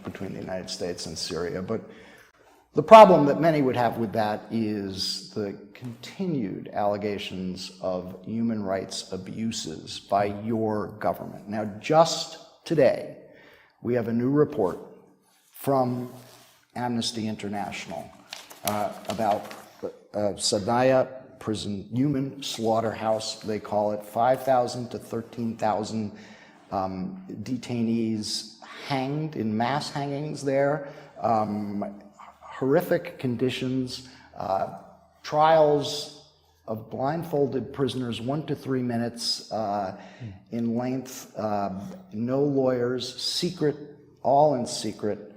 between the United States and Syria, but the problem that many would have with that is the continued allegations of human rights abuses by your government. Now, just today, we have a new report from Amnesty International about Sadaya prison, human slaughterhouse, they call it, 5,000 to 13,000 detainees hanged in mass hangings there, horrific conditions, trials of blindfolded prisoners, 1 to 3 minutes in length, no lawyers, secret, all in secret.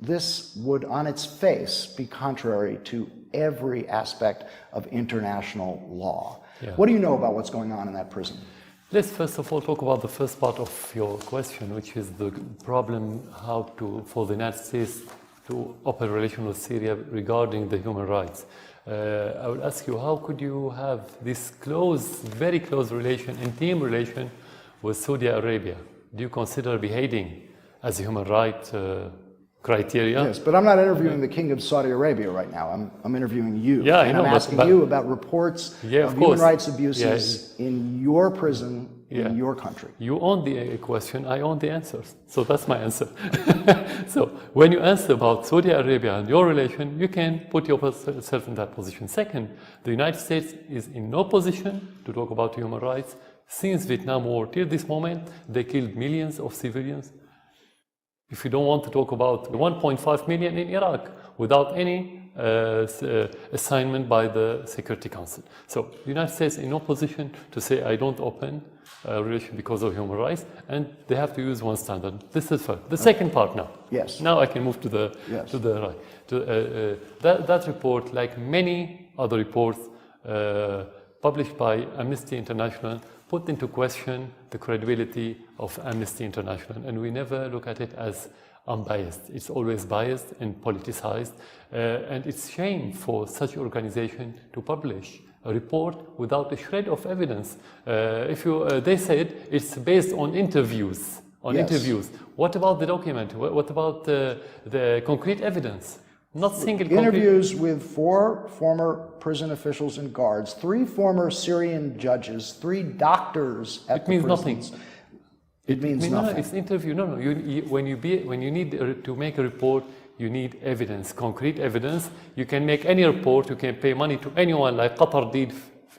This would, on its face, be contrary to every aspect of international law. Yeah. What do you know about what's going on in that prison? Let's first of all talk about the first part of your question, which is the problem for the United States to open a relation with Syria regarding the human rights. I would ask you, how could you have this close, very close relation, intimate relation with Saudi Arabia? Do you consider beheading as a human right criteria? Yes, but I'm not interviewing the King of Saudi Arabia right now. I'm interviewing you. Yeah, and I'm asking you about reports of human rights abuses in your prison, in your country. You own the question, I own the answers. So that's my answer. So when you answer about Saudi Arabia and your relation, you can put yourself in that position. Second, the United States is in no position to talk about human rights. Since Vietnam War till this moment, they killed millions of civilians. If you don't want to talk about 1.5 million in Iraq without any assignment by the Security Council. So the United States in no position to say, I don't open a relation because of human rights, and they have to use one standard. This is first. The second part now. Yes. Now I can move to the right. That report, like many other reports published by Amnesty International, put into question the credibility of Amnesty International, and we never look at it as unbiased. It's always biased and politicized, and it's shame for such organization to publish a report without a shred of evidence. They said it's based on interviews. Interviews. What about the document? What about the concrete evidence? Not single interviews with 4 former prison officials and guards, 3 former Syrian judges, 3 doctors at the prisons. It means nothing. No, it's interview. No. When you need to make a report, you need evidence, concrete evidence. You can make any report. You can pay money to anyone, like Qatar did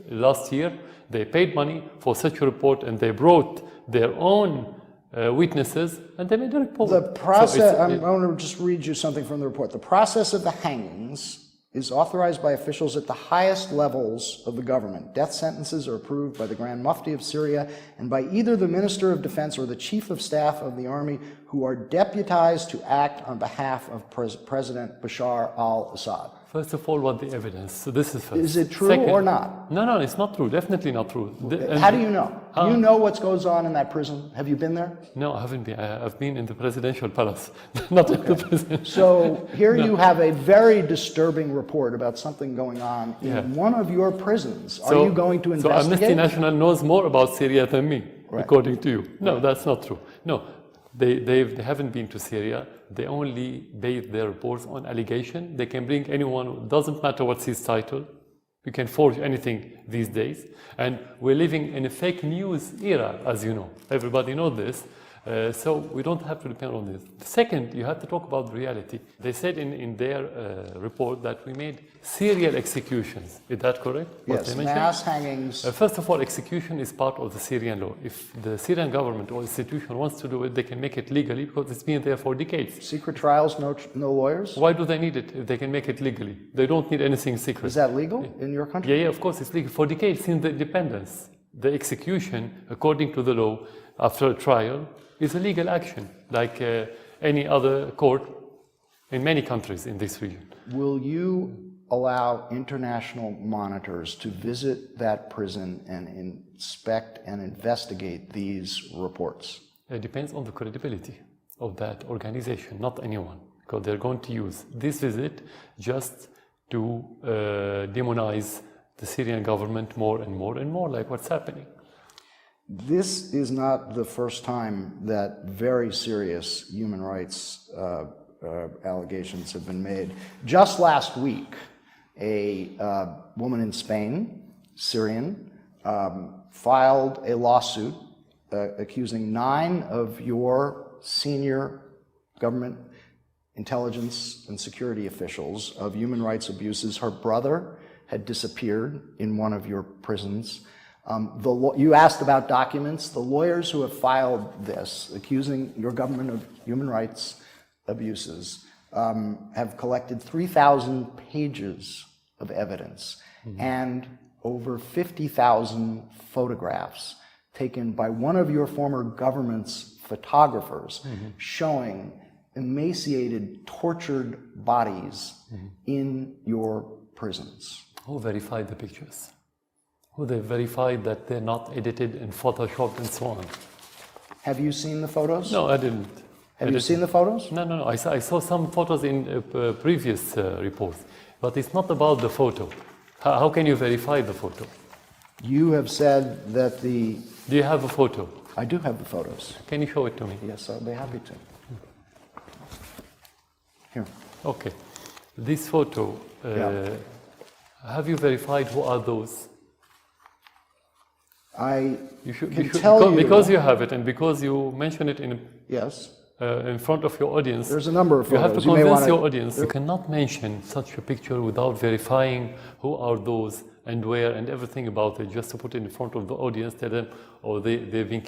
last year. They paid money for such a report, and they brought their own witnesses, and they made a report. The process, I'm going to just read you something from the report. The process of the hangings is authorized by officials at the highest levels of the government. Death sentences are approved by the Grand Mufti of Syria and by either the Minister of Defense or the Chief of Staff of the Army, who are deputized to act on behalf of President Bashar al-Assad. First of all, what the evidence? So this is first. Is it true or not? No, it's not true. Definitely not true. How do you know? Do you know what goes on in that prison? Have you been there? No, I haven't been. I've been in the presidential palace, not in the prison. So here you have a very disturbing report about something going on in one of your prisons. Are you going to investigate? So Amnesty International knows more about Syria than me, according to you. No, that's not true. No. They haven't been to Syria. They only base their reports on allegation. They can bring anyone. It doesn't matter what's his title. You can forge anything these days. And we're living in a fake news era, as you know. Everybody knows this. So we don't have to depend on this. Second, you have to talk about reality. They said in their report that we made serial executions. Is that correct? Yes, mass hangings. First of all, execution is part of the Syrian law. If the Syrian government or institution wants to do it, they can make it legally because it's been there for decades. Secret trials, no lawyers? Why do they need it if they can make it legally? They don't need anything secret. Is that legal in your country? Yeah, of course it's legal. For decades since the independence, the execution, according to the law, after a trial, is a legal action, like any other court in many countries in this region. Will you allow international monitors to visit that prison and inspect and investigate these reports? It depends on the credibility of that organization, not anyone, because they're going to use this visit just to demonize the Syrian government more and more and more, like what's happening. This is not the first time that very serious human rights allegations have been made. Just last week, a woman in Spain, Syrian, filed a lawsuit accusing 9 of your senior government intelligence and security officials of human rights abuses. Her brother had disappeared in one of your prisons. You asked about documents. The lawyers who have filed this, accusing your government of human rights abuses, have collected 3,000 pages of evidence and over 50,000 photographs taken by one of your former government's photographers showing emaciated, tortured bodies in your prisons. Who verified the pictures? Who they verified that they're not edited and photoshopped and so on? Have you seen the photos? No, I didn't. Have you seen the photos? No. I saw some photos in previous reports, but it's not about the photo. How can you verify the photo? You have said that the... Do you have a photo? I do have the photos. Can you show it to me? Yes, I'll be happy to. Here. Okay. This photo, have you verified who are those? Because you have it and because you mention it in front of your audience. There's a number of photos. You have to convince your audience. You cannot mention such a picture without verifying who are those and where and everything about it, just to put it in front of the audience, tell them, oh, they've been